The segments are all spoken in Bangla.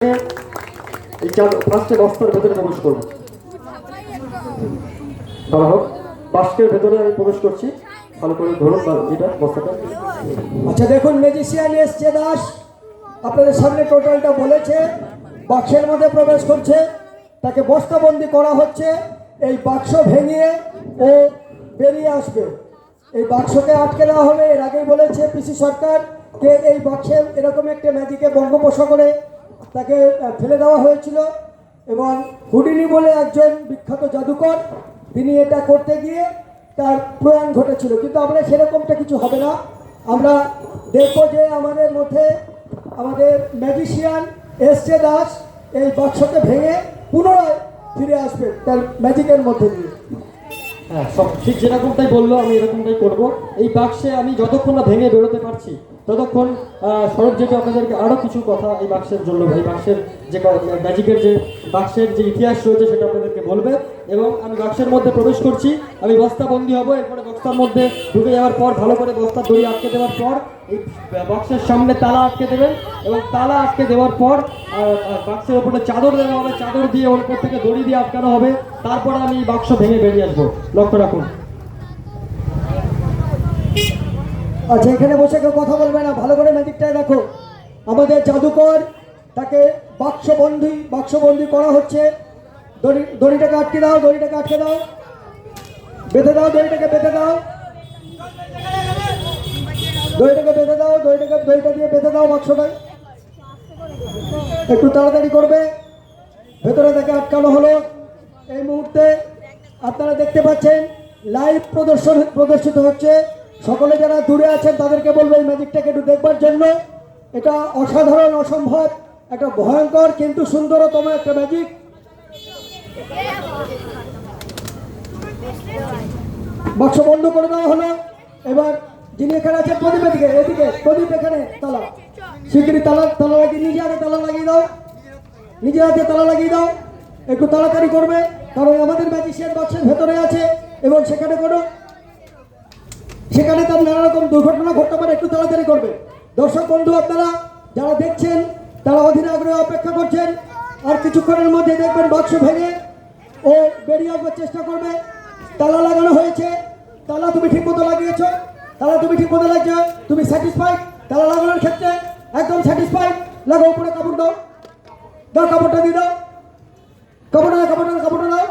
এই ফার্স্টে বস্তার ভেতরে প্রবেশ করবো। ধরা হোক, বাস্কের ভেতরে আমি প্রবেশ করছি। ভালো করে ধরুন এটা বস্তাটা। আচ্ছা দেখুন, ম্যাজিশিয়ান এসছে দাস আপনাদের সামনে টোটালটা বলেছে। বাক্সের মধ্যে প্রবেশ করছে, তাকে বস্তাবন্দি করা হচ্ছে। এই বাক্স ভেঙে ও বেরিয়ে আসবে। এই বাক্সকে আটকে দেওয়া হবে। এর আগেই বলেছে পিসি সরকার কে এই বাক্সের এরকম একটা ম্যাজিকে বঙ্গোপসাগরে তাকে ফেলে দেওয়া হয়েছিল, এবং হুডিনি বলে একজন বিখ্যাত জাদুকর, তিনি এটা করতে গিয়ে তার প্রয়াণ ঘটেছিল। কিন্তু আমরা সেরকমটা কিছু হবে না। আমরা দেখবো যে আমাদের মধ্যে আমাদের ম্যাজিশিয়ান এসছে দাস এই বাক্সকে ভেঙে পুনরায় ফিরে আসবে তার ম্যাজিকের মধ্যে দিয়ে। হ্যাঁ, সব ঠিক যেরকমটাই বললো আমি এরকমটাই করব। এই বাক্সে আমি যতক্ষণ না ভেঙে বেরোতে পারছি ততক্ষণ সরব যেটা আপনাদেরকে আরও কিছু কথা এই বাক্সের জন্য, এই বাক্সের যে ম্যাজিকের যে বাক্সের যে ইতিহাস রয়েছে সেটা আপনাদেরকে বলবে। এবং আমি বাক্সের মধ্যে প্রবেশ করছি, আমি বস্তাবন্দি হব। এরপরে বস্তার মধ্যে ঢুকে যাওয়ার পর ভালো করে বস্তার দড়ি আটকে দেওয়ার পর এই বাক্সের সামনে তালা আটকে দেবেন, এবং তালা আটকে দেওয়ার পর বাক্সের ওপরে চাদর দেওয়া হবে, চাদর দিয়ে ওর উপর থেকে দড়ি দিয়ে আটকানো হবে। তারপরে আমি বাক্স ভেঙে বেরিয়ে আসবো। লক্ষ্য রাখুন। আচ্ছা, এখানে বসে কেউ কথা বলবে না, ভালো করে ম্যাজিকটাই দেখো। আমাদের জাদুকর তাকে বাক্সবন্দি করা হচ্ছে। দড়িটাকে আটকে দাও, দড়িটাকে আটকে দাও, বেঁধে দাও, দড়িটাকে বেঁধে দাও, দড়িটাকে বেঁধে দাও, দড়িটা দিয়ে বেঁধে দাও বাক্সটায়। একটু তাড়াতাড়ি করবে। ভেতরে তাকে আটকানো হলো। এই মুহূর্তে আপনারা দেখতে পাচ্ছেন লাইভ প্রদর্শিত হচ্ছে। সকলে যারা দূরে আছেন তাদেরকে বলবো এই ম্যাজিকটাকে একটু দেখবার জন্য। এটা অসাধারণ, অসম্ভব, একটা ভয়ঙ্কর কিন্তু সুন্দরতম একটা ম্যাজিক। বাক্স বন্ধ করে দেওয়া হলো। এবার যিনি এখানে আছেন প্রদীপ এদিকে প্রদীপ, এখানে তালা শিগগিরি তালা লাগিয়ে নিজে হাতে তালা লাগিয়ে দাও, নিজে হাতে তালা লাগিয়ে দাও। একটু তাড়াতাড়ি করবে, কারণ আমাদের ম্যাজিশিয়ান বাক্সের ভেতরে আছে এবং সেখানে তার নানা রকম দুর্ঘটনা ঘটতে পারে। একটু তাড়াতাড়ি করবে। দর্শক বন্ধু আপনারা যারা দেখছেন তারা অধীর আগ্রহে অপেক্ষা করছেন। আর কিছুক্ষণের মধ্যে দেখবেন বাক্স ভেঙে ও বেরিয়ে আসবার চেষ্টা করবে। তালা লাগানো হয়েছে। তালা তুমি ঠিক মতো লাগিয়েছ, তালা তুমি ঠিক মতো লাগছে, তুমি স্যাটিসফাইড তালা লাগানোর ক্ষেত্রে? একদম স্যাটিসফাইড। লাগো, উপরে কাপড় দাও, দাও কাপড়টা দিয়ে দাও, কাপড়টা দাও, কাপড়টা দাও, কাপড়টা দাও,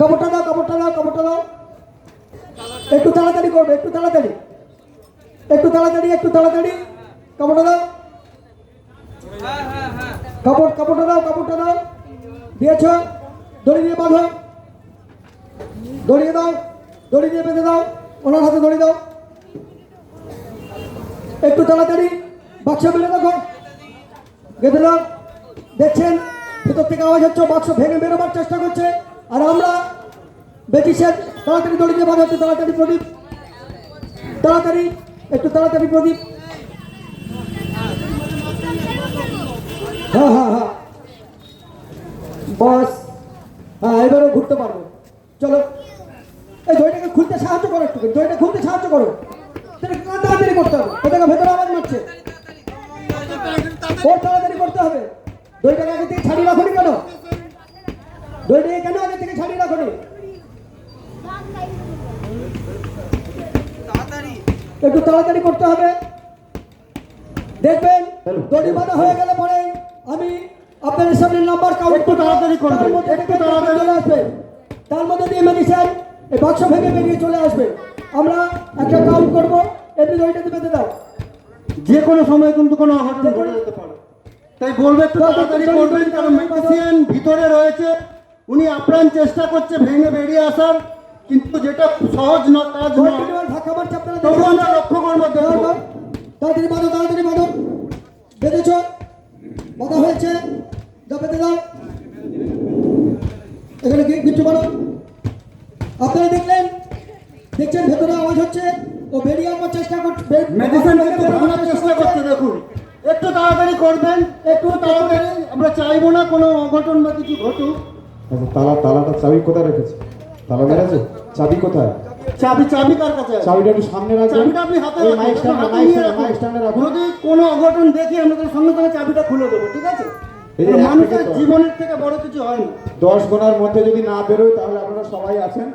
কাপড়টা দাও, কাপড়টা দাও, কাপড়টা দাও। একটু তাড়াতাড়ি করবে, একটু তাড়াতাড়ি, একটু তাড়াতাড়ি, একটু তাড়াতাড়ি। কাপড়টা দাও, কাপড়টা দাও, কাপড়টা দাও। দিয়েছ, দড়ি দিয়ে বাঁধো, দড়িয়ে দাও, দড়ি দিয়ে বেঁধে দাও, ওনার হাতে দড়ি দাও। একটু তাড়াতাড়ি বাক্স বেঁধে দেখো, বেঁধে দাও। দেখছেন ভিতর থেকে আওয়াজ হচ্ছে, বাক্স ভেঙে বেরোবার চেষ্টা করছে। আর আমরা বেঁচেছেন, তাড়াতাড়ি দড়ি দিয়ে বাঁধা হচ্ছে। তাড়াতাড়ি প্রদীপ, তাড়াতাড়ি, একটু তাড়াতাড়ি প্রদীপ। হ্যাঁ হ্যাঁ হ্যাঁ, বাস, হ্যাঁ এবারও ঘুরতে পারবো। চলো, এই দড়িটাকে খুলতে সাহায্য করো, একটু দড়িটা খুলতে সাহায্য করো। তাড়াতাড়ি করতে হবে, এটাকে ভেতরে আওয়াজ মারছে, ওর তাড়াতাড়ি করতে হবে। দড়িটাকে আগে থেকে ছাড়িয়ে রাখুনি কেন? দড়িটাকে কেন আগে থেকে ছাড়িয়ে রাখুনি? একটু তাড়াতাড়ি করতে হবে। দেখবেন দড়ি বাঁধা হয়ে গেলে পরে আমি আপনাদের সামনে নাম্বার কাউন্ট একটু তাড়াতাড়ি করবেন, একটু তাড়াতাড়ি চলে আসবে। তার মধ্যে দিয়ে ম্যাজিশিয়ান এই বাক্স ভেঙে বেরিয়ে চলে আসবে। আমরা একটা কাউন্ট করবো, এমনি দড়িটাতে বেঁধে দাও। যে কোনো সময় কিন্তু কোনো অঘটন ঘটে যেতে পারে, তাই বলবে একটু তাড়াতাড়ি করবেন। কারণ ম্যাজিশিয়ান ভিতরে রয়েছে, উনি আপ্রাণ চেষ্টা করছে ভেঙে বেরিয়ে আসার, কিন্তু যেটা সহজ না কাজ নয়। তবু আমরা লক্ষ্য করবো। তাড়াতাড়ি বাঁধো, তাড়াতাড়ি বাঁধো। বেঁধেছ, বাঁধা হয়েছে, যা বেঁধে দাও। এখানে কিছু বাঁধো। আপনারা দেখছেন ভেতরে আওয়াজ হচ্ছে, ও বেরিয়ে আসার চেষ্টা করছে, চেষ্টা করছে। দেখুন একটু তাড়াতাড়ি করবেন, একটু তাড়াতাড়ি। আমরা চাইবো না কোনো অঘটন বা কিছু ঘটুক। তালাটা চাবি কোথায় রেখেছে? তালা মেরেছে, চাবি কোথায়? চাবি কার কাছে আছে? চাবিটা একটু সামনে রাখবেন। চাবিটা আপনি হাতে এই রাখুন, মাইক স্ট্যান্ডে হাতে মাইক নিয়ে স্ট্যান্ডে রাখুন। মাইক স্ট্যান্ডে রাখুন। যদি কোনো অঘটন দেখি আমরা তার সঙ্গে সঙ্গে চাবিটা খুলে দেবো, ঠিক আছে? এই যে মানুষের এক থেকে জীবনের থেকে বড় কিছু হয় না। 10 গোনার মধ্যে যদি না বেরোয় তাহলে আপনারা সবাই আছেন।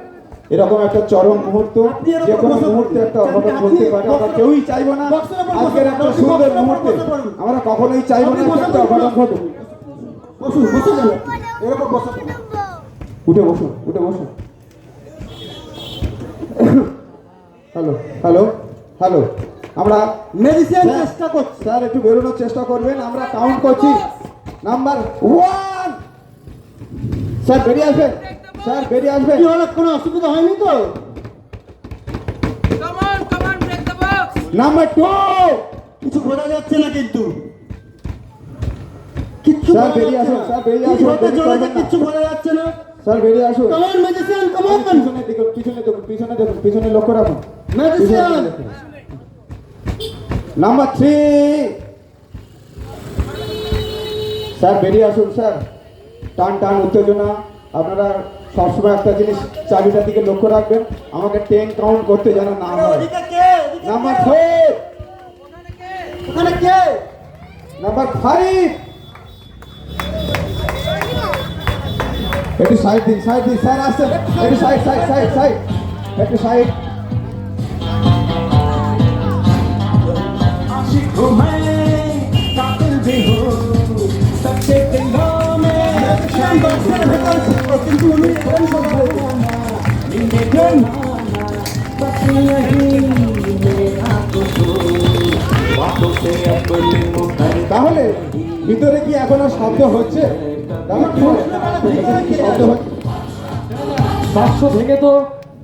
এরকম একটা চরম মুহূর্ত, আপনি এরকম যে কোনো বসে মুহূর্তে পড়ুন। একটা অঘটন আপনি ঘটতে পারে। আমরা বসে- কেউই চাইবো না বক্সের উপর বসে আজকের একটা পড়ুন। সুন্দর বক্সের উপর মুহূর্তে বসে পড়ুন। আমরা কখনোই চাইবো না আপনি যে বসে একটা পড়ুন। অঘটন ঘটুক। বসুন, বসে যান, এরকম বসে পড়ুন। উঠে বসুন, উঠে বসুন। হ্যালো হ্যালো হ্যালো, আমরা মেডিসিন স্যার, চেষ্টা করছি। স্যার একটু বেরোনোর চেষ্টা করবেন, আমরা কাউন্ট করছি। নাম্বার 1, স্যার বেরিয়ে আসবেন, স্যার বেরিয়ে আসবেন। কি হলো, কোনো অসুবিধা হয়নি তো? Come on, break the box! Number 2, কিছু বোঝা যাচ্ছে না কিন্তু। কিচ্ছু স্যার বোঝা বেরিয়ে যাচ্ছে আসুন, না। স্যার বেরিয়ে কি আসুন, হতে দেরি চলেছে করবেন না। কিচ্ছু বোঝা যাচ্ছে না। স্যার বেরিয়ে আসুন। কামান মেডিসিন, কামান পিছনে দেখুন, পিছনে দেখুন, পিছনে দেখুন, পিছনে লক্ষ্য রাখুন। মেডিসিন। নাম্বার 3, স্যার বেরিয়ে আসুন। স্যার টান টান উত্তেজনা, আপনারা সবসময় একটা জিনিস চাবিটার দিকে লক্ষ্য রাখবেন, আমাকে 10 কাউন্ট করতে যেন না হয়। ওদিকে কে? ওদিকে নাম্বার কে? 4, ওখানে কে? নাম্বার 5, একটু সাইড দিন, সাইড দিন, স্যার আসছেন, একটু সাইড সাইড সাইড সাইড, একটু সাইড। মেডিসিন বক্সের ভেতর ছিল, কিন্তু উনি এখানে তাহলে ভিতরে কি এখনো শব্দ হচ্ছে? তাহলে কি শব্দ হচ্ছে? বাক্স ভেঙে তো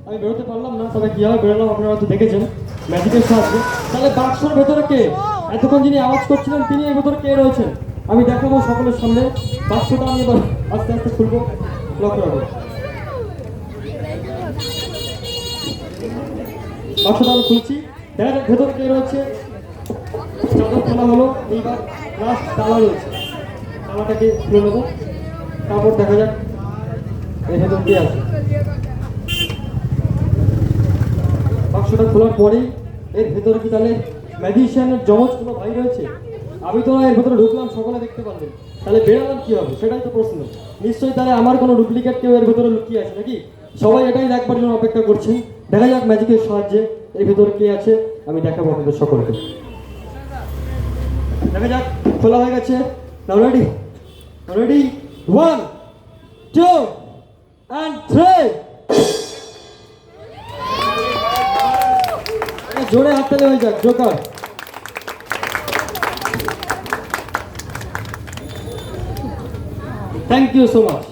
আমি বেরোতে পারলাম না, তবে কীভাবে বেরোলাম আপনারা হয়তো দেখেছেন ম্যাজিকের সাহায্যে। তাহলে বাক্সর ভেতরে কে, এতক্ষণ যিনি আওয়াজ করছিলেন তিনি এর ভেতরে কে রয়েছেন আমি দেখাবো সকলের সামনে। বাক্সটা আমি এবার আস্তে আস্তে খুলবো, লক রাখবো। বাক্সটা আমি খুলছি, দেখা যাক ভেতরে কে রয়েছে। চাদর খোলা হলো, এইবার লাস্ট তালা রয়েছে, তালাটাকে খুলে নেবো, তারপর দেখা যাক এর ভেতর কে আছে। বাক্সটা খোলার পরেই এর ভেতরে কি তাহলে ম্যাজিশিয়ানের জমজ কোনো ভাই রয়েছে? আমি তো এর ভেতরে ঢুকলাম, সকলে দেখতে পারলেন, তাহলে বেরোলাম কি হবে সেটাই তো প্রশ্ন। নিশ্চয়ই তাহলে আমার কোনো ডুপ্লিকেট কেউ এর ভেতরে লুকিয়ে আছে নাকি? সবাই এটাই দেখবার জন্য অপেক্ষা করছেন। দেখা যাক ম্যাজিকের সাহায্যে এর ভেতরে কে আছে আমি দেখাবো আপনাদের সকলকে। দেখা যাক, খোলা হয়ে গেছে। নাও রেডি, রেডি, 1 2 and 3। জোরে হাততালি হয়ে যাক, joker. Thank you so much.